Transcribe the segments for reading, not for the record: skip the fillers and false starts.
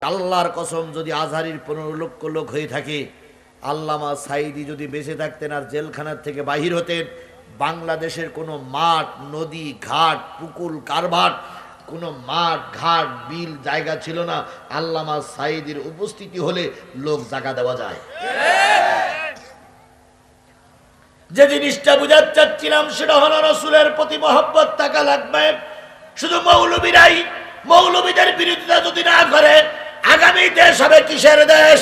আল্লাহর কসম, যদি আজহারির 15 লক্ষ লোক হয়ে থাকে, আল্লামা সাঈদী যদি বেঁচে থাকতেন আর জেলখানার থেকে বাহির হতেন, বাংলাদেশের কোনো মাঠ, নদী, ঘাট, পুকুর, কারভাট, কোনো মাঠ, ঘাট, বিল জায়গা ছিল না। আল্লামা সাঈদীর উপস্থিতি হলে লোক জায়গা দেওয়া যায়। যে জিনিসটা বুঝাতে চাচ্ছিলাম সেটা হলো রাসূলের প্রতি মহব্বত থাকা লাগবে। শুধু মৌলবীরাই মৌলবীদের বিরোধিতা যদি না করে, আগামী দেশ হবে কিসের দেশ?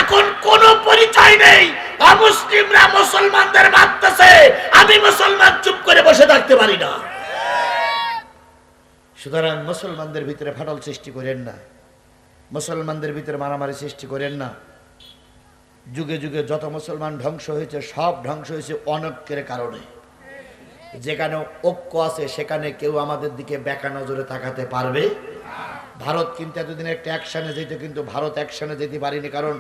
এখন কোন পরিচয় নেই, অমুসলিমরা মুসলমানদের মারতেছে, আমি মুসলমান চুপ করে বসে থাকতে পারি না। সুতরাং মুসলমানদের ভিতরে ফাটল সৃষ্টি করেন না, মুসলমানদের ভিতরে মারামারি সৃষ্টি করেন না। যুগে যুগে যত মুসলমান ধ্বংস হয়েছে, সব ধ্বংস হয়েছে অনৈক্যের কারণে। যেখানে ঐক্য আছে সেখানে কেউ আমাদের দিকে বেকা নজরে তাকাতে পারবে। ভারত কিন্তু এতদিন একটা অ্যাকশনে যেত, কিন্তু ভারত অ্যাকশনে যেতে পারেনি, কারণ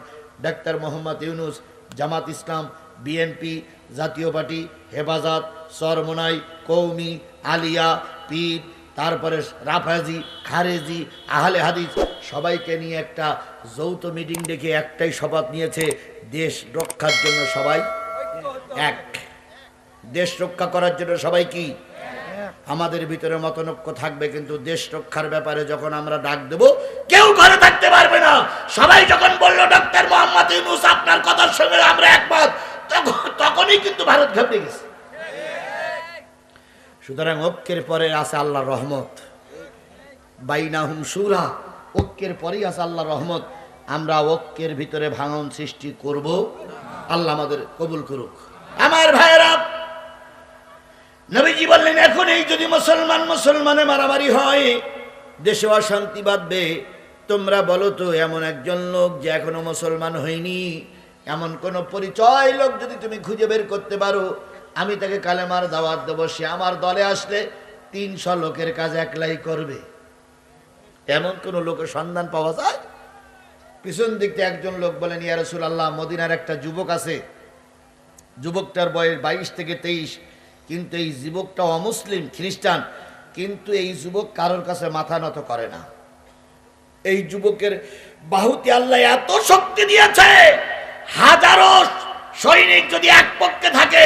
ডাক্তার মোহাম্মদ ইউনূস, জামাত ইসলাম, বিএনপি, জাতীয় পার্টি, হেফাজত, চরমোনাই, কৌমি, আলিয়া, পীর, তারপরে রাফাজি, খারেজি, আহলে হাদিস সবাইকে নিয়ে একটা যৌথ মিটিং ডেকে একটাই শপথ নিয়েছে, দেশ রক্ষার জন্য সবাই এক। দেশ রক্ষা করার জন্য সবাই কি? আমাদের ভিতরে মতনৈক্য থাকবে, কিন্তু দেশ রক্ষার ব্যাপারে যখন আমরা ডাক দেব, কেউ ঘরে থাকতে পারবে না। সবাই যখন বললো ডক্টর মোহাম্মদ ইউনূস আপনার কথার সঙ্গে আমরা একমত, তখনই কিন্তু ভারত ঘাবড়ে গেছে। সুতরাং ঐক্যের পরে আছে আল্লাহর রহমত। বাইনাহুম সূরা, ঐক্যের পরেই আছে আল্লাহর রহমত। আমরা ঐক্যের ভিতরে ভাঙন সৃষ্টি করব, আল্লাহ আমাদের কবুল করুক। আমার ভাইয়েরা, নবীজি বললেন এখনই যদি মুসলমানে মারামারি হয়, দেশে অশান্তি বাঁধবে। তোমরা বলো তো, এমন একজন লোক যে এখনো মুসলমান হয়নি, এমন কোন পরিচয় লোক যদি তুমি খুঁজে বের করতে পারো, আমি তাকে কালেমার দাওয়াত দেবো। সে আমার দলে আসলে 300 লোকের কাজ একলাই করবে। এমন কোন লোকের সন্ধান পাওয়া যায়? পিছন দিক থেকে একজন লোক বলেন, ইয়া রাসূলুল্লাহ, মদিনার একটা যুবক আছে, যুবকটার বয়স 22 থেকে 23, কিন্তু এই যুবকটা অমুসলিম, খ্রিস্টান, কিন্তু এই যুবক কারোর কাছে মাথা নত করে না। এই যুবকের বাহুতে আল্লাহ এত শক্তি দিয়েছে, হাজারো সৈনিক যদি এক পক্ষে থাকে,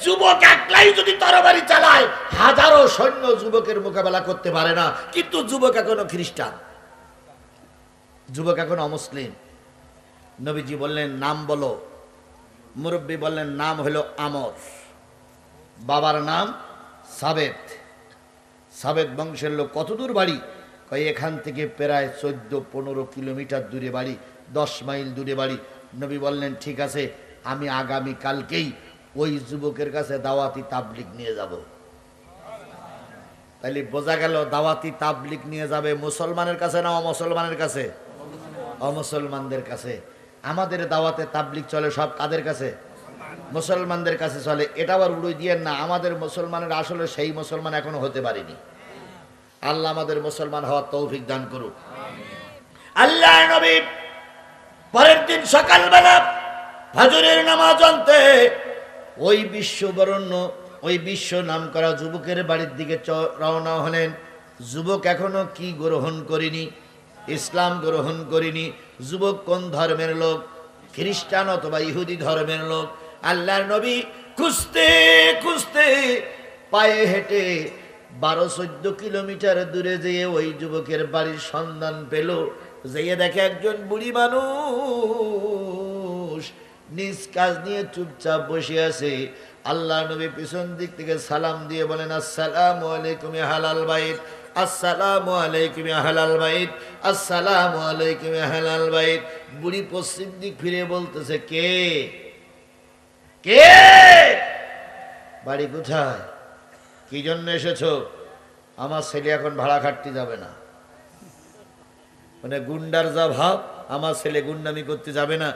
যুবক একলাই যদি তরবারি চালায়, হাজারো সৈন্য যুবকের মোকাবেলা করতে পারে না। কিন্তু যুবক এখনো খ্রিস্টান, যুবক এখন অমুসলিম। নবীজি বললেন নাম বলো। মুরব্বী বললেন নাম হলো আমর, বাবার নাম সাবেত। সাবেত বংশের লোক। কত দূর বাড়ি? কয় এখান থেকে প্রায় 14-15 কিলোমিটার দূরে বাড়ি, 10 মাইল দূরে বাড়ি। নবী বললেন ঠিক আছে, আমি আগামী কালকেই ওই যুবকের কাছে দাওয়াতি তাবলিগ নিয়ে যাব। তাহলে বোঝা গেল দাওয়াতি তাবলিগ নিয়ে যাবে মুসলমানের কাছে না অমুসলমানের কাছে? অমুসলমানদের কাছে। আমাদের দাওয়াতে তাবলিগ চলে সব কাদের কাছে? মুসলমানদের কাছে চলে। এটা আবার উড়িয়ে দিয়েন না, আমাদের মুসলমানের আসলে সেই মুসলমান এখনো হতে পারেনি। আল্লাহ আমাদের মুসলমান হওয়ার তৌফিক দান করুক। আল্লাহ নবী পরের দিন সকালবেলা ফজরের নামাজ আনতে ওই বিশ্ববরণ্য, ওই বিশ্ব নাম করা যুবকের বাড়ির দিকে রওনা হলেন। যুবক এখনো কি গ্রহণ করিনি? ইসলাম গ্রহণ করিনি। যুবক কোন ধর্মের লোক? খ্রিস্টান অথবা ইহুদি ধর্মের লোক। আল্লাহর নবী খুঁজতে খুঁজতে পায়ে হেঁটে 12-14 কিলোমিটার দূরে যেয়ে ওই যুবকের বাড়ির সন্ধান পেল। যেয়ে দেখে একজন বুড়ি মানুষ নিজ কাজ নিয়ে চুপচাপ বসে আছে। আল্লাহ নবী পিছন দিক থেকে সালাম দিয়ে বলেন, আসসালামু আলাইকুম ইয়া হালাল বাইত, আসসালামু আলাইকুম ইয়া হালাল বাইত, আসসালামু আলাইকুম ইয়া হালাল বাইত। বুড়ি পশ্চিম দিক ফিরে বলতেছে, কে কে? বাড়ি কোথায়? কি জন্য এসেছো? আমার ছেলে এখন ভাড়া খাটতে যাবে না। মানে গুন্ডার যা ভাব, আমার ছেলে গুন্ডামি করতে যাবে না।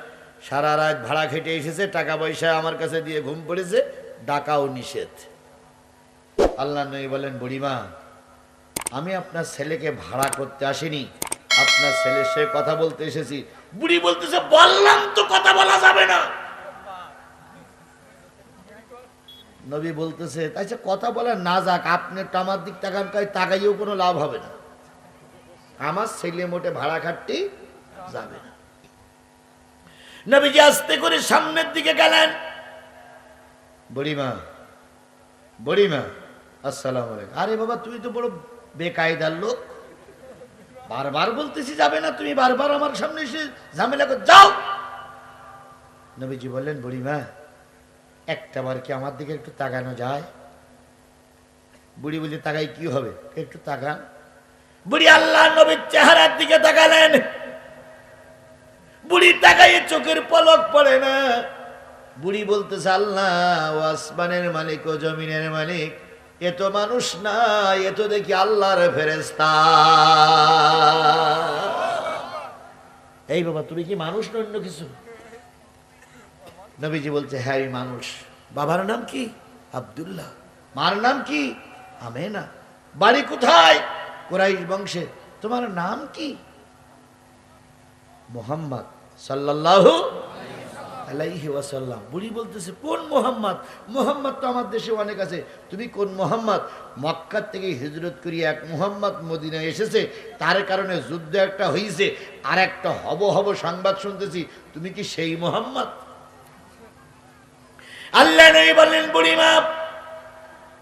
সারা রাত ভাড়া খেটে এসেছে, টাকা পয়সা আমার কাছে দিয়ে ঘুম পড়েছে, ডাকাও নিষেধ। আল্লাহ নবী বলেন, বুড়িমা, আমি আপনার ছেলেকে ভাড়া করতে আসিনি, আপনার ছেলের সে কথা বলতে এসেছি। বুড়ি বলতেছে, বললাম তো কথা বলা যাবে না। নবী বলতেছে, আচ্ছা কথা বলা না যাক, আপনি তো আমার দিক তাকান, তাকাইয়েও কোনো লাভ হবে না। আমার ছেলে মোটে ভাড়া খাটতে যাবে না। নবীজি আস্তে করে সামনের দিকে গেলেন। বুড়িমা, বুড়িমা, আসসালামু আলাইকুম। আরে বাবা, তুমি তো বড় বেকায়দার লোক, বারবার বলতেছি যাবে না, তুমি বারবার আমার সামনে এসে ঝামেলা করে যাও। নবীজি বললেন, বুড়িমা, একটা বার কি আমার দিকে একটু তাকানো যায়? বুড়ি বলছে, তাকাই কি হবে, একটু তাকান। বুড়ি আল্লাহ নবীর চেহারার দিকে তাকালেন। বুড়ি তাকাইয়ে চোখের পলক পড়ে না। বুড়ি বলতেছে, আল্লাহ, ও আসমানের মালিক ও জমিনের মালিক, এ তো মানুষ না, এ তো দেখি আল্লাহর ফেরেশতা। এই বাবা, তুমি কি মানুষ না অন্য কিছু? নবীজি বলছে, হ্যাঁ আমি মানুষ। বাবার নাম কি? আব্দুল্লাহ। মার নাম কি? আমেনা। বাড়ি কোথায়? কুরাইশ বংশে। তোমার নাম কি? মুহাম্মদ সাল্লাল্লাহু আলাইহি ওয়াসাল্লাম। বুড়ি বলতেছে, কোন মোহাম্মদ? মোহাম্মদ তো আমার দেশে অনেক আছে, তুমি কোন মোহাম্মদ? মক্কা থেকে হিজরত করিয়া এক মোহাম্মদ মদিনায় এসেছে, তার কারণে যুদ্ধ একটা হয়েছে, আর একটা হব সংবাদ শুনতেছি, তুমি কি সেই মোহাম্মদ? আল্লাহ নবী বললেন, বুড়িমা,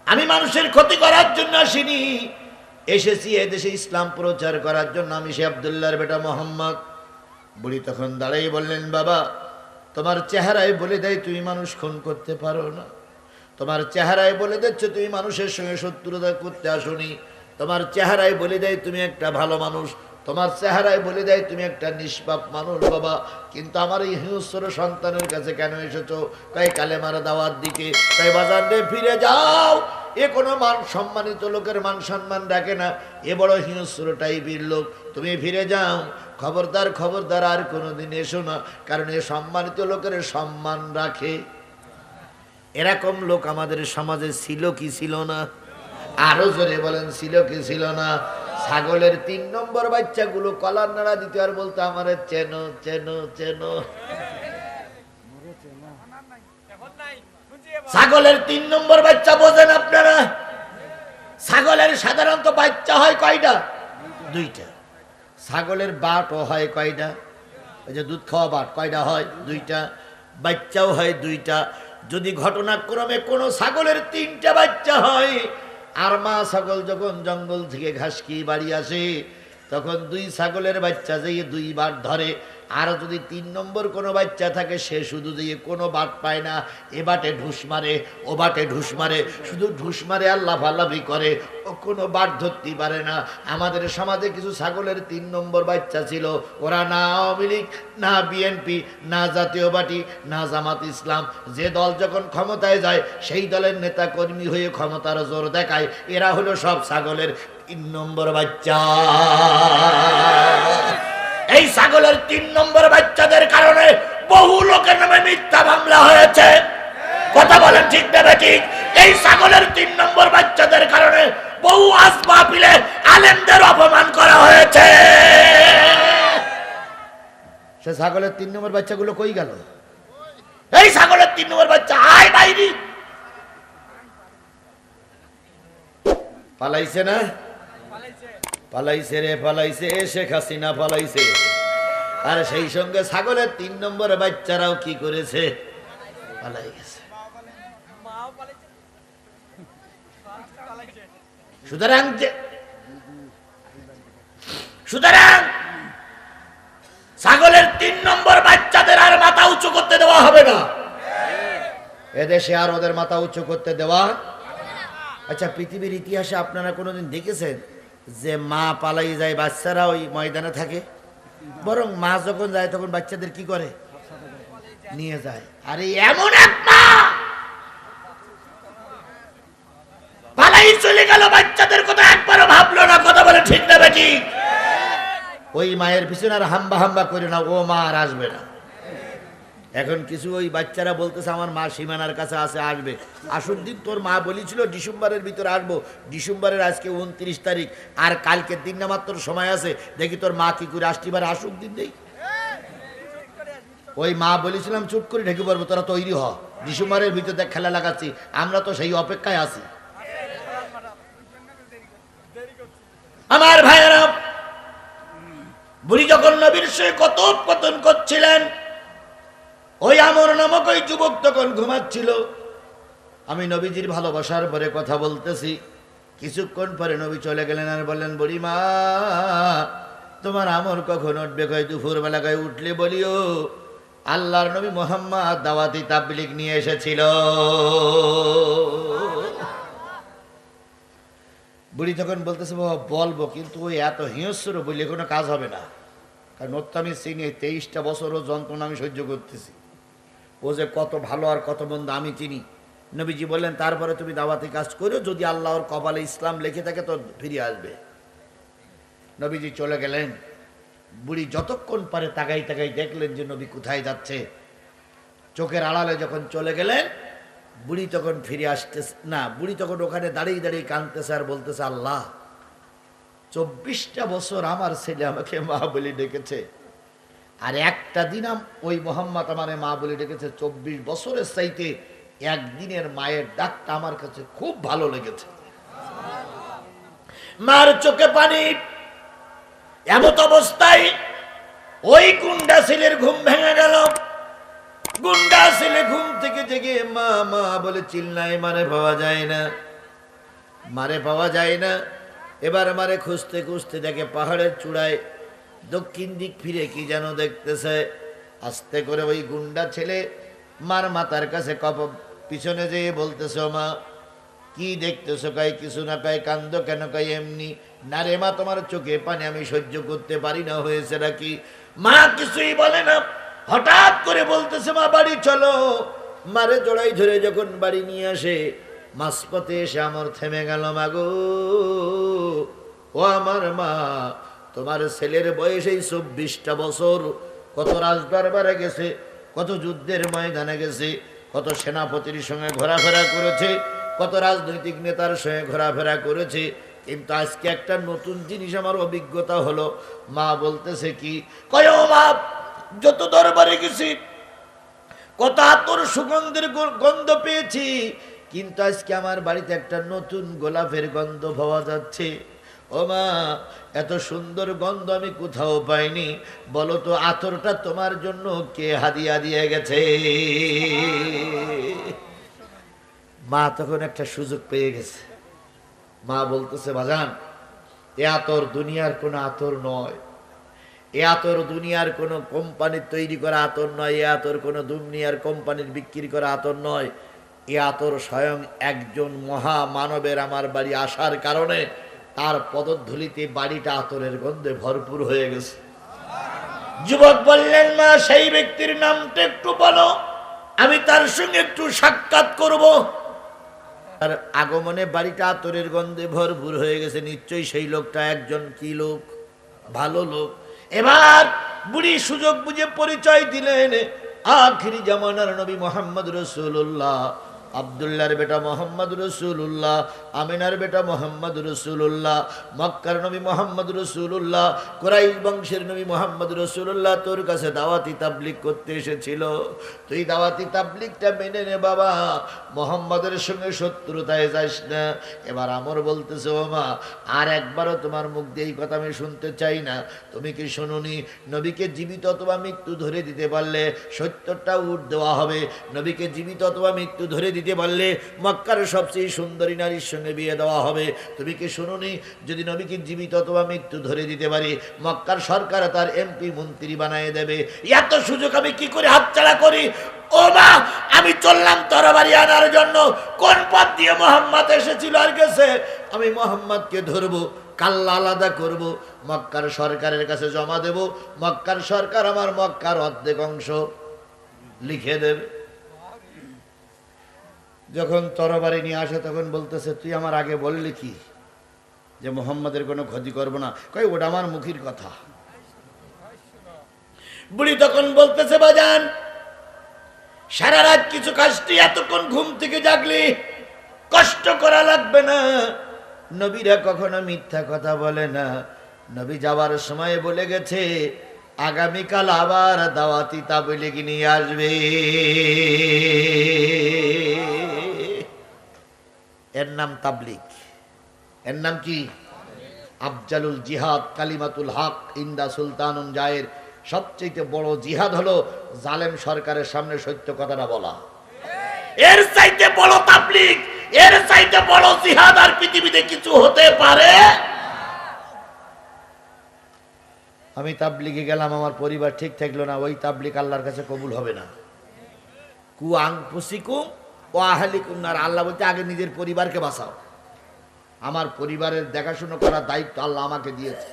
আমি মানুষের ক্ষতি করার জন্য আসিনি, এসেছি এদেশে ইসলাম প্রচার করার জন্য, আমি সে আব্দুল্লাহর বেটা মোহাম্মদ। বুড়ি তখন দাঁড়াই বললেন, বাবা, তোমার চেহারায় বলে দেয় তুমি মানুষ খুন করতে পারো না, তোমার চেহারায় বলে দিচ্ছ তুমি মানুষের সঙ্গে শত্রুতা করতে আসনি, তোমার চেহারায় বলে দেয় তুমি একটা ভালো মানুষ, তোমার চেহারায় বলে দেয় তুমি একটা নিষ্পাপ মানুষ। বাবা, কিন্তু আমার এই হিংস্র সন্তানের কাছে কেন এসেছো? তাই কালেমার দাওয়াত দিকে। তাই বাজার দিয়ে ফিরে যাও, এ কোনো মান সম্মানিত লোকের মান সম্মান রাখে না, এ বড় হিংস্র টাইপের লোক, তুমি ফিরে যাও। খবরদার, খবরদার, আর কোনোদিন এসো না, কারণ এ সম্মানিত লোকের সম্মান রাখে। এরকম লোক আমাদের সমাজে ছিল কি ছিল না? আরো জোরে বলেন, ছিল কি ছিল না? ছাগলের 3 নম্বর বাচ্চাগুলো কলার নাড়া দিতে আর বলতো, আমারে চেনো চেনো চেনো। ছাগলের 3 নম্বর বাচ্চা বোঝেন আপনারা? ছাগলের সাধারণত বাচ্চা হয় কয়টা? 2টা। ছাগলের বাটও হয় কয়টা? ওই যে দুধ খাওয়া বাট, কয়টা হয়? 2টা। বাচ্চাও হয় 2টা। যদি ঘটনাক্রমে কোনো ছাগলের 3টা বাচ্চা হয়, আর মা ছাগল যখন জঙ্গল থেকে ঘাস খেয়ে বাড়ি আসে, তখন 2 ছাগলের বাচ্চা যেয়ে 2 বার ধরে। আর যদি 3 নম্বর কোনো বাচ্চা থাকে, সে শুধু দিয়ে কোনো বাট পায় না, এ বাটে ঢুস মারে, ও বাটে ঢুস মারে, শুধু ঢুস মারে আর লাফালাফি করে, ও কোনো বাট ধরতে পারে না। আমাদের সমাজে কিছু ছাগলের 3 নম্বর বাচ্চা ছিল, ওরা না আওয়ামী লীগ, না বিএনপি, না জাতীয় পার্টি, না জামাত ইসলাম। যে দল যখন ক্ষমতায় যায়, সেই দলের নেতা কর্মী হয়ে ক্ষমতার জোর দেখায়। এরা হলো সব ছাগলের 3 নম্বর বাচ্চা। এই ছাগলের 3 নম্বর বাচ্চাদের কারণে বহু লোকের নামে মিথ্যা মামলা হয়েছে। কথা বলেন ঠিক না ঠিক? এই ছাগলের 3 নম্বর বাচ্চাদের কারণে বহু আসমাপিলে আলেমদের অপমান করা হয়েছে। সে ছাগলের 3 নম্বর বাচ্চাগুলো কই গেল? এই ছাগলের 3 নম্বর বাচ্চা আয় বাইরে পালাইছে না? পালাইছে রে, পালাইছে। শেখ হাসিনা পালাইছে। আর সেই সঙ্গে ছাগলের 3 নম্বর বাচ্চারাও কি করেছে? পালাই গেছে। সুতরাং ছাগলের 3 নম্বর বাচ্চাদের আর মাথা উঁচু করতে দেওয়া হবে না। এদেশে আর ওদের মাথা উঁচু করতে দেওয়া। আচ্ছা, পৃথিবীর ইতিহাসে আপনারা কোনোদিন দেখেছেন যে মা পালাই যায়, বাচ্চারা ওই ময়দানে থাকে? বরং মা যখন যায় তখন বাচ্চাদের কি করে? নিয়ে যায়। আরে এমন এক মা পালাই চলে গেল, বাচ্চাদের কথা একবারও ভাবলো না। কথা বলে ঠিক না বেটি? ওই মায়ের পিছনে আর হাম্বা হাম্বা করে না, ও মা আর আসবে না। এখন কিছু ওই বাচ্চারা বলতেছে, আমার মা সীমানার কাছে আছে, আসবে। আসুক দিন, তোর মা বলেছিল ডিসেম্বরের ভিতরে আসবো। ডিসেম্বরের আজকে 29 তারিখ, আর কালকে 3 না মাত্র সময় আছে। দেখি তোর মা কি করে আসতে পারে। আসুক দিন দেই। ওই মা বলেছিলাম চুপ করে ঢেকে পড়বো, তোরা তৈরি হ, ডিসেম্বরের ভিতরে খেলা লাগাচ্ছি। আমরা তো সেই অপেক্ষায় আছি। আমার ভাইয়েরা, বুড়ি যখন নবীর সঙ্গে কথোপকথন করছিলেন, ওই আমর নামক ওই যুবক তখন ঘুমাচ্ছিল। আমি নবীজির ভালোবাসার পরে কথা বলতেছি। কিছুক্ষণ পরে নবী চলে গেলেন আর বললেন, বুড়ি মা, তোমার আমর কখন উঠবে? কয় দুপুর বেলা। কয় উঠলে বলিও আল্লাহর নবী মুহাম্মদ দাওয়াতি তাবলীগ নিয়ে এসেছিল। বুড়ি তখন বলতেছে, বাবা বলবো, কিন্তু ওই এত হিংস্র বললে কোনো কাজ হবে না। কারণ ওর তো আমি চিনি, 23টা বছরও যন্ত্রণা আমি সহ্য করতেছি। ও যে কত ভালো আর কত মন্দ আমি চিনি। নবীজি বললেন, তারপরে তুমি দাওয়াতি কাজ করো, যদি আল্লাহর কপালে ইসলাম লিখে থাকে তো ফিরে আসবে। নবীজি চলে গেলেন। বুড়ি যতক্ষণ পারে তাকাই তাকাই দেখলেন যে নবী কোথায় যাচ্ছে। চোখের আড়ালে যখন চলে গেলেন, বুড়ি তখন ফিরে আসতেছে না। বুড়ি তখন ওখানে দাঁড়িয়ে দাঁড়িয়ে কাঁদতেছে আর বলতেছে, আল্লাহ, 24টা বছর আমার ছেলে আমাকে মা বলে ডেকেছে, আর একটা দিন ওই মোহাম্মদ আমারে মা বলে ডেকেছে। 24 বছরের চাইতে একদিনের মায়ের ডাকটা আমার কাছে খুব ভালো লেগেছে। মার চোখে পানি। এমত অবস্থায় ওই গুন্ডা ছেলের ঘুম ভেঙে গেল। গুন্ডা ছেলে ঘুম থেকে জেগে মা মা বলে চিল্লায়, মারে পাওয়া যায় না, মারে পাওয়া যায় না। এবার মারে খুঁজতে খুঁজতে দেখে পাহাড়ের চূড়ায় দক্ষিণ দিক ফিরে কি যেন দেখতেছে। আস্তে করে ওই গুন্ডা ছেলে মার মাথার কাছে পিছনে যেয়ে বলতেছে, ও মা কি দেখতেছো? কয় কিছু না। কয় কান্দো কেন? কয় এমনি। না রে মা, তোমার চোখে পানি আমি সহ্য করতে পারি না, হয়েছে নাকি? মা কিছুই বলে না। হঠাৎ করে বলতেছে, মা বাড়ি চলো। মারে জড়াই ধরে যখন বাড়ি নিয়ে আসে, মাঝপথে এসে আমার থেমে গেল। মাগো, ও আমার মা, তোমার ছেলের বয়স এই 24টা বছর, কত রাজদরবারে গেছে, কত যুদ্ধের ময়দানে গেছে, কত সেনাপতির সঙ্গে ঘোরাফেরা করেছে, কত রাজনৈতিক নেতার সঙ্গে ঘোরাফেরা করেছে, কিন্তু আজকে একটা নতুন জিনিস আমার অভিজ্ঞতা হলো। মা বলতেছে, কি? কয়, ও মা, যত দরবারে গেছি কত আতর সুগন্ধের গন্ধ পেয়েছি, কিন্তু আজকে আমার বাড়িতে একটা নতুন গোলাপের গন্ধ পাওয়া যাচ্ছে। ও মা, এত সুন্দর গন্ধ আমি কোথাও পাইনি। বলো তো, আতরটা তোমার জন্য কে হাদিয়া দিয়ে গেছে? মা তখন একটা সুযোগ পেয়ে গেছে। মা বলতেছে, বাজান, এ আতর দুনিয়ার কোনো আতর নয়, এ আতর দুনিয়ার কোনো কোম্পানির তৈরি করা আতর নয়, এ আতর কোনো দুনিয়ার কোম্পানির বিক্রি করা আতর নয়। এ আতর স্বয়ং একজন মহা মানবের আমার বাড়ি আসার কারণে তার পদধূলিতে বাড়িটা আতরের গন্ধে ভরপুর হয়ে গেছে। যুবক বললেন, মা সেই ব্যক্তির নামটা একটু বলো, আমি তার সঙ্গে একটু সাক্ষাৎ করব। আর আগমনে বাড়িটা আতরের গন্ধে ভরপুর হয়ে গেছে, নিশ্চয়ই সেই লোকটা একজন কি লোক? ভালো লোক। এবার বুড়ি সুযোগ বুঝে পরিচয় দিলেন, আখিরি জামানার নবী মোহাম্মদ রসুল্লাহ, আব্দুল্লাহর বেটা মোহাম্মদ রসুল্লাহ, আমিনার বেটা মোহাম্মদ রসুল্লাহ, মক্কার নবী মোহাম্মদ রসুল্লাহ, কুরাইশ বংশের নবী মোহাম্মদ রসুল্লাহ তোর কাছে দাওয়াতি তাবলীগ করতে এসেছিল। তুই দাওয়াতি তাবলীগটা মেনে নে বাবা, মোহাম্মদের সঙ্গে শত্রুতায় যাস না। এবার আমর বলতেছে, ও মা, আর একবারও তোমার মুখ দিয়ে এই কথা আমি শুনতে চাই না। তুমি কি শুনুনি, নবীকে জীবিত অথবা মৃত্যু ধরে দিতে পারলে 70টা উট দেওয়া হবে। নবীকে জীবিত অথবা মৃত্যু ধরে দিতে পারলে মক্কার সবচেয়ে সুন্দরী নারীর সঙ্গে বিয়ে দেওয়া হবে। তুমি কি শুনুনি, যদি নবীকে জীবিত অথবা মৃত্যু ধরে দিতে পারি, মক্কার সরকার তার এমপি মন্ত্রী বানিয়ে দেবে। এত সুযোগ আমি কি করে হাতছাড়া করি? ও মা, আমি চললাম তরবারি আনার জন্য। কোন পথ দিয়ে মোহাম্মদ এসেছিল আর গেছে, আমি মোহাম্মদকে ধরবো, কাল্লা আলাদা করব, মক্কার সরকারের কাছে জমা দেব। মক্কার সরকার আমার মক্কার অর্ধেক অংশ লিখে দেবে। যখন তরবারি নিয়ে আসে তখন বলতেছে, তুই আমার আগে বললি কি যে মোহাম্মদের কোনো ক্ষতি করব না? কই, ওটা আমার মুখের কথা। বুড়ি তখন বলতেছে, বাজান, সারা রাত কিছু কাজটি, এতক্ষণ ঘুম থেকে জাগলি, কষ্ট করা লাগবে না। নবীরা কখনো মিথ্যা কথা বলে না। নবী যাওয়ার সময় বলে গেছে, আগামীকাল আবার দাওয়াতি তাবলীগ নিয়ে আসবে। এর নাম তাবলীগ। এর নাম কি? আফজালুল জিহাদ কালিমাতুল হক ইন্দা সুলতানুন জায়ের, সবচেয়ে বড় জিহাদ হলো জালেম সরকারের সামনে সত্য কথাটা বলা। এর চাইতে বড় তাবলীগ, এর চাইতে বড় জিহাদ আর পৃথিবীতে কিছু হতে পারে? আমি তাবলীগে গেলাম, আমার পরিবার ঠিক থাকলো না, ওই তাবলীগ আল্লাহর কাছে কবুল হবে না। কু আনফুসিকুম ওয়া আহলিকুম নার, আল্লাহ বলতে আগে নিজের পরিবারকে বাঁচাও। আমার পরিবারের দেখাশোনা করার দায়িত্ব আল্লাহ আমাকে দিয়েছে।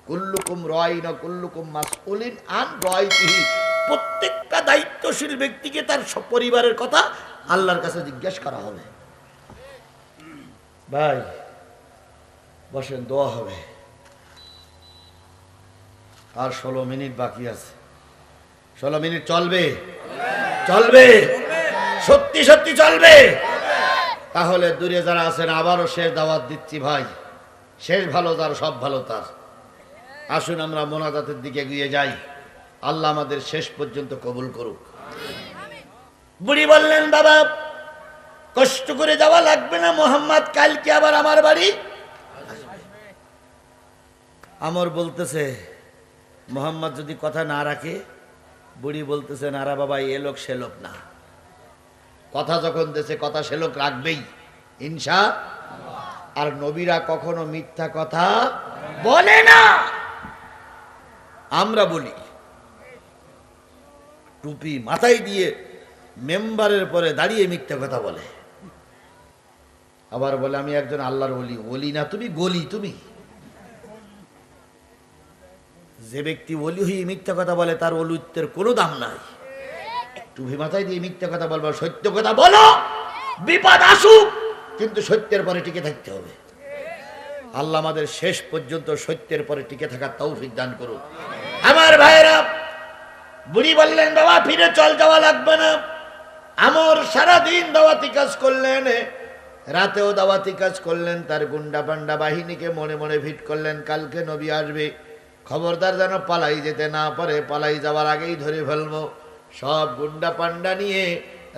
কুল্লুকুম রাইন ওয়া কুল্লুকুম মাসউলিন আন রাইতিহি, প্রত্যেকটা দায়িত্বশীল ব্যক্তিকে তার পরিবারের কথা আল্লাহর কাছে জিজ্ঞেস করা হবে। ভাই বসেন, দোয়া হবে। আর 16 মিনিট বাকি আছে। 16 মিনিট চলবে? চলবে, সত্যি সত্যি চলবে। তাহলে দূরে যারা আছেন আবারও শেষ দাওয়াত দিচ্ছি ভাই, শেষ ভালো তার, সব ভালো তার। আসুন আমরা মোনাজাতের দিকে এগিয়ে যাই। আল্লাহ আমাদের শেষ পর্যন্ত কবুল করুক। বুড়ি বললেন, বাবা কষ্ট করে যাওয়া লাগবে না, মোহাম্মদ কালকে আবার আমার বাড়ি আসবে। আমর বলতেছে মোহাম্মদ যদি কথা না রাখে, বুড়ি বলতেছে না রা বাবা, এ লোক সে লোক না। কথা যখন দেশে কথা সে লোক রাখবেই ইনশাআল্লাহ। আর নবীরা কখনো মিথ্যা কথা বলে না। আমরা বলি টুপি মাথায় দিয়ে মেম্বারের পরে দাঁড়িয়ে মিথ্যা কথা বলে, আবার বলে আমি একজন আল্লাহর ওলি। ওলি না তুমি, গলি তুমি। যে ব্যক্তি ওলি হয়ে মিথ্যা কথা বলে তার ওলিত্বের কোনো দাম নাই। টুপি মাথায় দিয়ে মিথ্যা কথা বলবো, সত্য কথা বলো, বিপদ আসুক কিন্তু সত্যের পরে টিকে থাকতে হবে। আল্লাহ আমাদের শেষ পর্যন্ত সত্যের পরে টিকে থাকার তৌফিক দান করুন। আমার ভাইরা, বুড়ি বললেন বাবা ফিরে চল, যাওয়া লাগবে না। আমর সারাদিন দাওয়াতি কাজ করলেন, রাতেও দাওয়াতি কাজ করলেন, তার গুন্ডা পান্ডা বাহিনীকে মনে মনে ভিট করলেন কালকে নবী আসবে, খবরদার যেন পালাই যেতে না পারে, পালাই যাওয়ার আগেই ধরে ফেলবো। সব গুন্ডা পান্ডা নিয়ে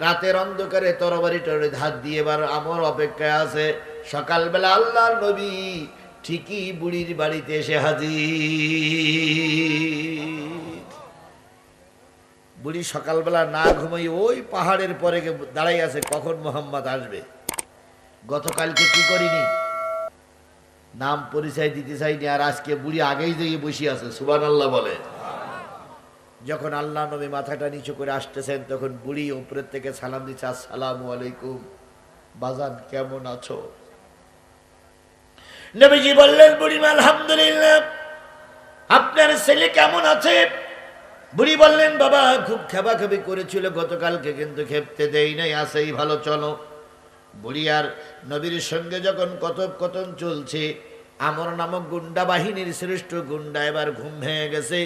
রাতের অন্ধকারে তরবারি টরে হাত দিয়ে এবার আমর অপেক্ষায় আছে। সকালবেলা আল্লাহর নবী ঠিকই বুড়ির বাড়িতে এসে হাজির। বুড়ি সকালবেলা না ঘুমাই ওই পাহাড়ের পরে দাঁড়াই আছে, কখন মোহাম্মদ আসবে। গতকালকে কি করিনি, নাম পরিচয় দিতে চাইনি, আর আজকে বুড়ি আগেই যেয়ে বসে আছে। সুবহানাল্লাহ বলে। যখন আল্লাহ নবী মাথাটা নিচু করে আসতেছেন, তখন বুড়ি উপরের থেকে সালাম দিচ্ছে, আসসালামু আলাইকুম, বাজান কেমন আছো? নবীজি বললেন, বুড়ি আলহামদুলিল্লাহ, আপনার ছেলে কেমন আছে? বুড়ি বললেন, বাবা খুব খেপাখেপি করেছিল গতকালকে, কিন্তু খেপতে দেই নাই, আসেই ভালো, চলো। বুড়ি আর নবীর সঙ্গে যখন কথোপকথন চলছে, আমর নামক গুন্ডা বাহিনীর শ্রেষ্ঠ গুন্ডা এবার ঘুম ভেঙে গেছে।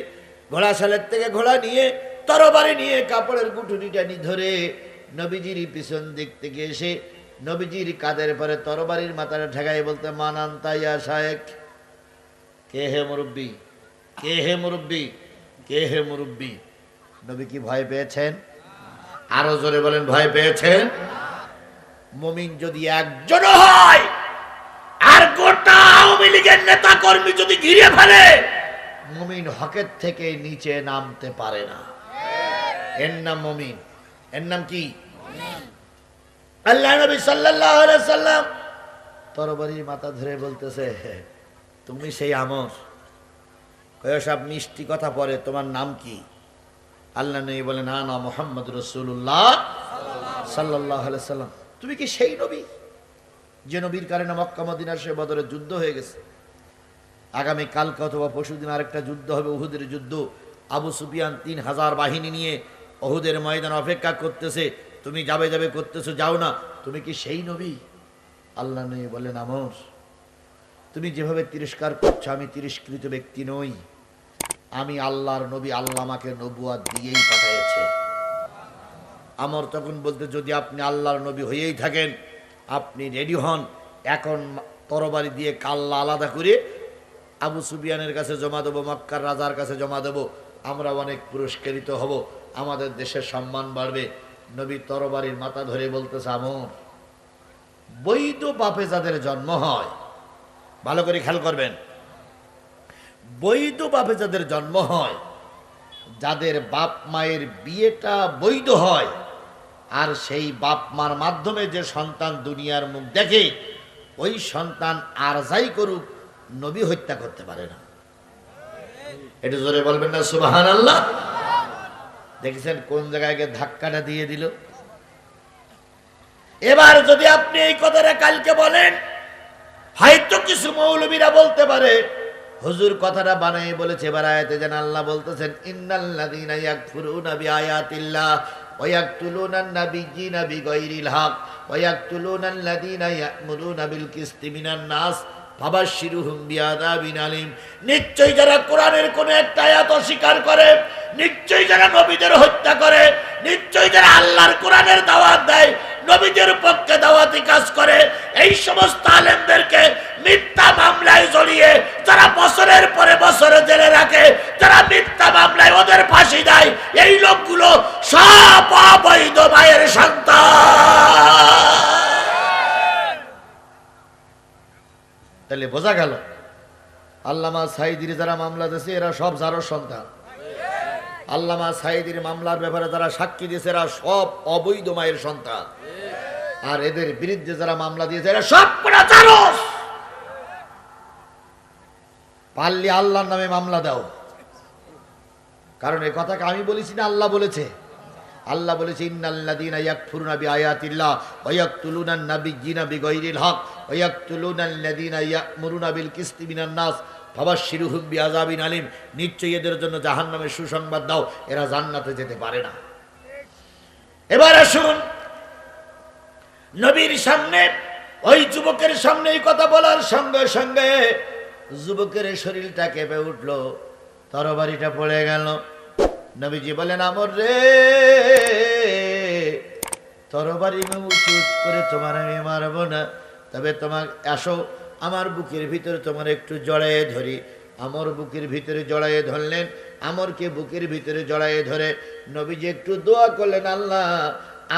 ঘোড়াশালের থেকে ঘোড়া নিয়ে, তরবারি নিয়ে, কাপড়ের গুঠুরিটা ধরে নবীজির পিছন দিক থেকে এসে নবীজির কাঁধের পরে তরবারির মাথাটা ঠেকাই বলতে, মানান তাইয়া শায়েক, কে হে মুরব্বী, কে হে মুরব্বী, কে হে মুরব্বী। নবী কি ভয় পেয়েছেন? আরো জোরে বলেন, ভয় পেয়েছেন? মুমিন যদি একজন হয় আর গোটা আওয়ামী লীগের নেতা কর্মী যদি ঘিরে ফেলে, মুমিন হকের থেকে নিচে নামতে পারে না। এর নাম মুমিন। এর নাম কি? আল্লাহ নবী সাল্লাল্লাহু আলাইহি সাল্লাম তরবারির মাথা ধরে বলতেছে, তুমি সেই আমর? কয় সব মিষ্টি কথা পরে, তোমার নাম কি? আল্লাহ নবী বলেন, না না, মুহাম্মদ রাসূলুল্লাহ সাল্লাল্লাহু আলাইহি সাল্লাম। তুমি কি সেই নবী যে নবীর কারণে মক্কা মদিনার সে বদরের যুদ্ধ হয়ে গেছে? আগামী কালকে অথবা পরশুদিন আরেকটা যুদ্ধ হবে, উহুদের যুদ্ধ। আবু সুফিয়ান 3000 বাহিনী নিয়ে উহুদের ময়দান অপেক্ষা করতেছে, তুমি যাবে যাবে করতেছো, যাও না। তুমি কি সেই নবী? আল্লাহ নবী বলেন, আমর তুমি যেভাবে তিরস্কার করছো, আমি তিরস্কৃত ব্যক্তি নই, আমি আল্লাহর নবী, আল্লাহ আমাকে নবুয়াত দিয়েই পাঠিয়েছে। আমর তখন বলতে, যদি আপনি আল্লাহর নবী হয়েই থাকেন, আপনি রেডি হন, এখন তরবারি দিয়ে কাল্লা আলাদা করে আবু সুফিয়ানের কাছে জমা দেবো, মক্কার রাজার কাছে জমা দেবো, আমরা অনেক পুরস্কৃত হব, আমাদের দেশের সম্মান বাড়বে। নবী তরবারির মাথা ধরে বলতেছে, আমর বৈধ পাপে যাদের জন্ম হয়, ভালো করে খেয়াল করবেন, বৈধভাবে যাদের জন্ম হয়, যাদের বাপ মায়ের বিয়েটা বৈধ হয়, আর সেই বাপ মার মাধ্যমে যে সন্তান দুনিয়ার মুখ দেখে, ওই সন্তান আর যাই করুক নবী হত্যা করতে পারে না। একটু জোরে বলবেন না সুবহানাল্লাহ। দেখেছেন কোন জায়গায় গিয়ে ধাক্কাটা দিয়ে দিল। এবার যদি আপনি এই কথাটা কালকে বলেন, হয়তো কিছু মৌলবীরা বলতে পারে হুজুর কথাটা বানাই বলেছে। এবার আয়াতে যেন আল্লাহ বলতেছেন, ইন্নাল্লাযীনা ইয়াকফুরুনা বিআয়াতিল্লাহ ওয়া ইয়াকতুলুনান নাবিয়্যিনা বিগাইরিল হক ওয়া ইয়াকতুলুনাল্লাযীনা ইয়া'মুরুনা বিল কিসতি মিনান নাস ফাবাশশিরহুম বিআযাবিন আলীম। নিশ্চয়ই যারা কোরআনের কোন একটা আয়াত অস্বীকার করে, নিশ্চয়ই যারা নবীদের হত্যা করে, নিশ্চয়ই যারা আল্লাহর কোরআনের দাওয়াত দেয়, নবীদের পক্ষে দাওয়াতি কাজ করে, এই সমস্ত আলেমদেরকে মিথ্যা মামলায় জড়িয়ে যারা বছরের পরে বছরে জেলে রাখে, যারা মিথ্যা মামলায় ওদের ফাঁসি দেয়, এই লোকগুলো সব অবৈধ মায়ের সন্তান। তাহলে বোঝা গেল আল্লামা সাঈদীর যারা মামলা দিয়েছে এরা সব যারও সন্তান। আল্লামা সাঈদীর মামলার ব্যাপারে যারা সাক্ষী দিয়েছে এরা সব অবৈধ মায়ের সন্তান। আর এদের বিরুদ্ধে যারা মামলা দিয়েছে এরা সব কটা জারস। পারলে আল্লাহর নামে মামলা দাও, কারণ এই কথাকে আমি বলেছি না, আল্লাহ বলেছে। আল্লাহ বলেছে, ইন্নাল্লাযীনা ইয়াকফুরুনা বিআয়াতিল্লাহ ওয়া ইয়াকতুলুনান নাবিয়্যিনা বিগাইরিল হক ওয়া ইয়াকতুলুনাল্লাযীনা ইয়া'মুরুনা বিল কিসতি মিনান নাস ফাবাশশিরহুম বিআযাবিন আলীম। নিশ্চয়ই এদের জন্য জাহান্নামের সুসংবাদ দাও, এরা জান্নাতে যেতে পারে না। এবার আসুন, নবীর সামনে ওই যুবকের সামনে এই কথা বলার সঙ্গে সঙ্গে যুবকের শরীরটা কেঁপে উঠল, তরবারিটা পড়ে গেল। নবীজি বলেন, আমর রে, তরবারি উঁচু করে তোমার আমি মারব না, তবে তোমার আসো আমার বুকের ভিতরে তোমার একটু জড়ায়ে ধরি। আমর বুকের ভিতরে জড়ায়ে ধরলেন। আমরকে বুকের ভিতরে জড়ায়ে ধরে নবীজি একটু দোয়া করলেন, আল্লাহ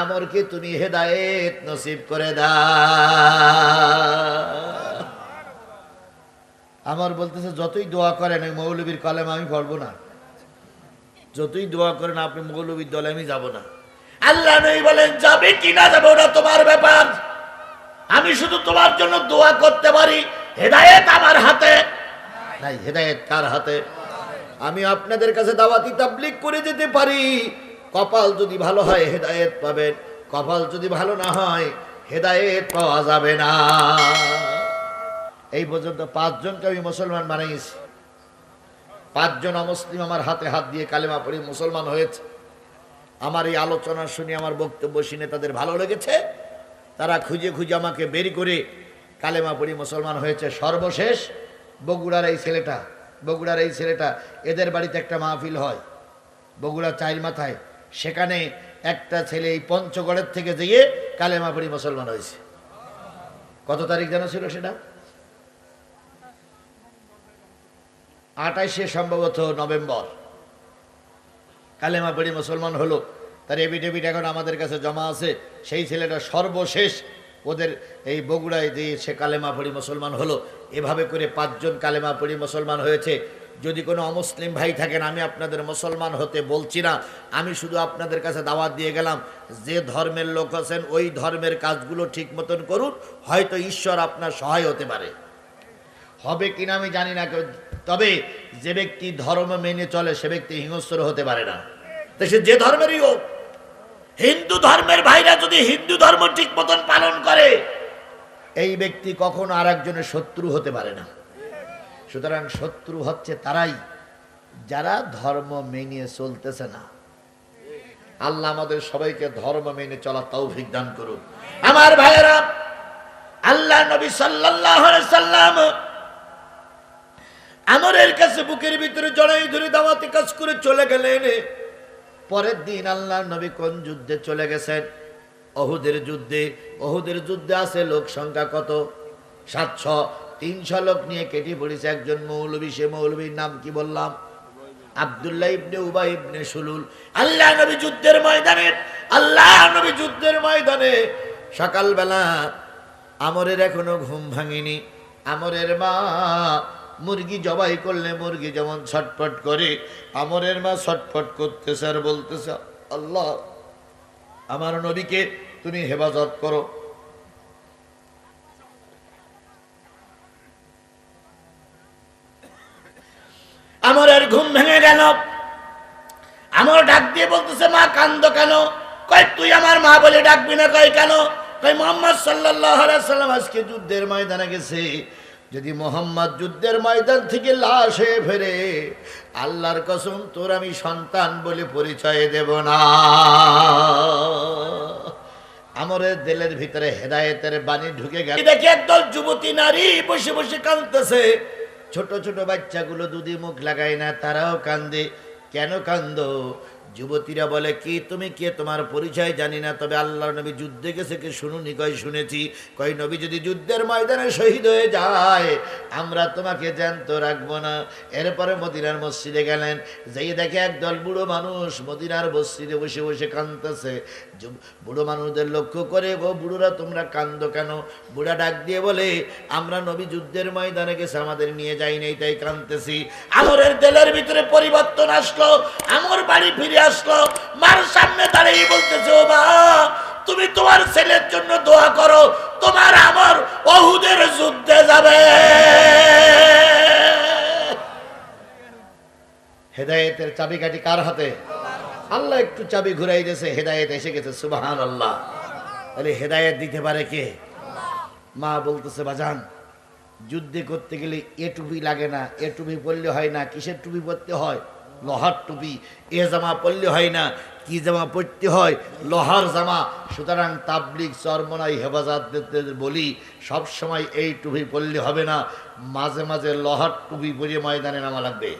আমরকে তুমি হেদায়েত নসিব করে দাও। আমর বলতেছে, যতই দোয়া করেন ওই মৌলবীর কলেমা আমি পড়বো না, যতই দোয়া করেন আপনি মৌলবীর দলে আমি যাব না। আল্লাহ নবী বলেন, যাবে কি না যাবে ওটা তোমার ব্যাপার, আমি শুধু তোমার জন্য দোয়া করতে পারি। হেদায়েত আমার হাতে নাই। হেদায়েত কার হাতে? আমি আপনাদের কাছে দাওয়াতি তাবলীগ করে যেতে পারি, কপাল যদি ভালো হয় হেদায়েত পাবেন, কপাল যদি ভালো না হয় হেদায়েত পাওয়া যাবে না। এই পর্যন্ত 5 জনকে আমি মুসলমান বানাইছি। 5 জন অমুসলিম আমার হাতে হাত দিয়ে কালেমা পড়ে মুসলমান হয়েছে। আমার এই আলোচনা শুনে, আমার বক্তব্য শুনে তাদের ভালো লেগেছে, তারা খুঁজে খুঁজে আমাকে বের করে কালেমা পড়ে মুসলমান হয়েছে। সর্বশেষ বগুড়ার এই ছেলেটা এদের বাড়িতে একটা মাহফিল হয় বগুড়া 4 মাথায়, সেখানে একটা ছেলে এই পঞ্চগড়ের থেকে যেয়ে কালেমা পড়ে মুসলমান হয়েছে। কত তারিখ যেন ছিল সেটা? 28 সম্ভবত নভেম্বর কালেমা পড়ে মুসলমান হলো। তার এভিডেভিট এখন আমাদের কাছে জমা আছে। সেই ছেলেটা সর্বশেষ ওদের এই বগুড়ায় যে সে কালেমা পড়ে মুসলমান হলো। এভাবে করে 5 জন কালেমা পড়ে মুসলমান হয়েছে। যদি কোনো অমুসলিম ভাই থাকেন, আমি আপনাদের মুসলমান হতে বলছি না, আমি শুধু আপনাদের কাছে দাওয়াত দিয়ে গেলাম, যে ধর্মের লোক আছেন ওই ধর্মের কাজগুলো ঠিক মতন করুন, হয়তো ঈশ্বর আপনার সহায় হতে পারে। হবে কিনা আমি জানি না, তবে যে ব্যক্তি ধর্ম মেনে চলে সে ব্যক্তি হিংস্র হতে পারে না। তো সে যে ধর্মেরই হোক, হিন্দু ধর্মের ভাইরা যদি হিন্দু ধর্ম ঠিক মতন পালন করে, এই ব্যক্তি কখনো আর একজনের শত্রু হতে পারে না। সুতরাং শত্রু হচ্ছে তারাই যারা ধর্ম মেনে চলতেছে না। আল্লাহ আমাদের সবাইকে ধর্ম মেনে চলা তৌফিক দান করুন। আমার ভাইয়েরা, আল্লাহ নবী সাল্লাল্লাহু আলাইহি সাল্লাম আমরের কাছে বুকের ভিতরে জড়াই ধরে দাওয়াতি কাজ করে চলে গেলেন। পরের দিন আল্লাহ নবী কোন যুদ্ধে চলে গেছেন? অহুদের যুদ্ধে। অহুদের যুদ্ধে আছে লোক সংখ্যা কত? 700। 300 লোক নিয়ে কেটে পড়েছে একজন মৌলবী। সে মৌলবীর নাম কি বললাম? আব্দুল্লাহ ইবনে উবাই ইবনে সুলুল। আল্লাহ নবী যুদ্ধের ময়দানে সকালবেলা আমরের এখনো ঘুম ভাঙেনি। আমরের মা মুরগি জবাই করলে মুরগি যেমন ছটফট করে, আমরের মা ছটফট করতেছে আর বলতেছে, আল্লাহ আমার নবীকে তুমি হেফাজত করো। আমরের ঘুম ভেঙে গেল। আমর ডাক দিয়ে বলতেছে, মা কান্দো কেন? কয় তুই আমার মা বলে ডাকবি না? কয় কেন? কয় মুহাম্মদ সাল্লাল্লাহু আলাইহি সাল্লাম আজকে যুদ্ধের ময়দানে গেছে, যদি মোহাম্মদ যুদ্ধের ময়দান থেকে লাশ হয়ে ফেরে, আল্লাহর কসম তোর আমি সন্তান বলে পরিচয় দেব না। আমরের দিলের ভিতরে হেদায়েতের বাণী ঢুকে গেল। দেখে একদল যুবতী নারী বসে বসে কাঁদতেছে। ছোট ছোট বাচ্চাগুলো দুধে মুখ লাগায় না, তারাও কান্দে। কেন কান্দো? যুবতীরা বলে, কি তুমি কে? তোমার পরিচয় জানি না, তবে আল্লাহর নবী যুদ্ধে গেছে, কে শুনুনি? কয় শুনেছি। কয় নবী যদি যুদ্ধের ময়দানে শহীদ হয়ে যায়, আমরা তোমাকে জ্যান্ত রাখবো না। এরপরে মদিনার মসজিদে গেলেন, যেই দেখে একদল বুড়ো মানুষ মদিনার মসজিদে বসে বসে কাঁদতেছে। বুড়ো মানুষদের লক্ষ্য করে, গো বুড়োরা তোমরা কান্দো কেন? বুড়া ডাক দিয়ে বলে, আমরা নবী যুদ্ধের ময়দানে গেছে, আমাদের নিয়ে যাই নাই, তাই কাঁদতেছি। আমরের দিলের ভিতরে পরিবর্তন আসলো। আমর বাড়ি ফিরে আসলো, মার সামনে দাঁড়িয়ে বলতেছে, ও মা, তুমি তোমার ছেলের জন্য দোয়া করো, তোমার আমর উহুদের যুদ্ধে যাবে। হেদায়েতের চাবিকাঠি কার হাতে? আল্লাহ একটু চাবি ঘুরাই দিয়েছে, হেদায়েত এসে গেছে। সুবহানাল্লাহ। তাহলে হেদায়েত দিতে পারে কে? মা বলতেছে, বাজান যুদ্ধে করতে গেলে এ টুপি লাগে না, এ টুপি পরলে হয় না। কিসের টুপি পরতে হয়? লোহার টুপি। এ জামা পরলে হয় না, কি জামা পরতে হয়? লোহার জামা। সুতরাং তাবলিগ চরমনাই হেফাজত দিতে বলি, সব সময় এই টুপি পরলে হবে না, মাঝে মাঝে লোহার টুপি পরে ময়দানে নামা লাগবে।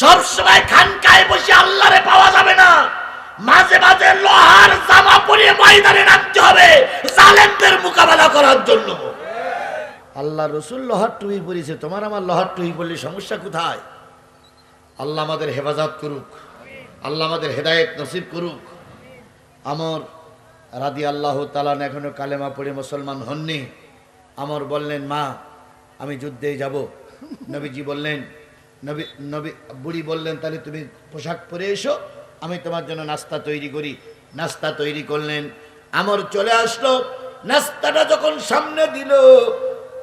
সব সময় খানকায় বসে আল্লাহরে পাওয়া যাবে না, মাঝে মাঝে লোহার জামা পরে ময়দানে নামতে হবে জালেমদের মোকাবেলা করার জন্য। আল্লাহ রসুল লোহার টুপি পরেছে, তোমার আমার লোহার টুপি পরলে সমস্যা কোথায়? আল্লাহ আমাদের হেফাজত করুক, আল্লাহ আমাদের হেদায়েত নসিব করুক। আমর রাদিয়াল্লাহু তাআলা এখনো কালেমা পড়ে মুসলমান হননি। আমর বললেন, মা আমি যুদ্ধে যাব। নবীজি বললেন, নবী বুড়ি বললেন, তাহলে তুমি পোশাক পরে এসো, আমি তোমার জন্য নাস্তা তৈরি করি। নাস্তা তৈরি করলেন। আমর চলে আসলো। নাস্তাটা যখন সামনে দিল,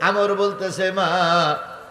আমর বলতেছে, মা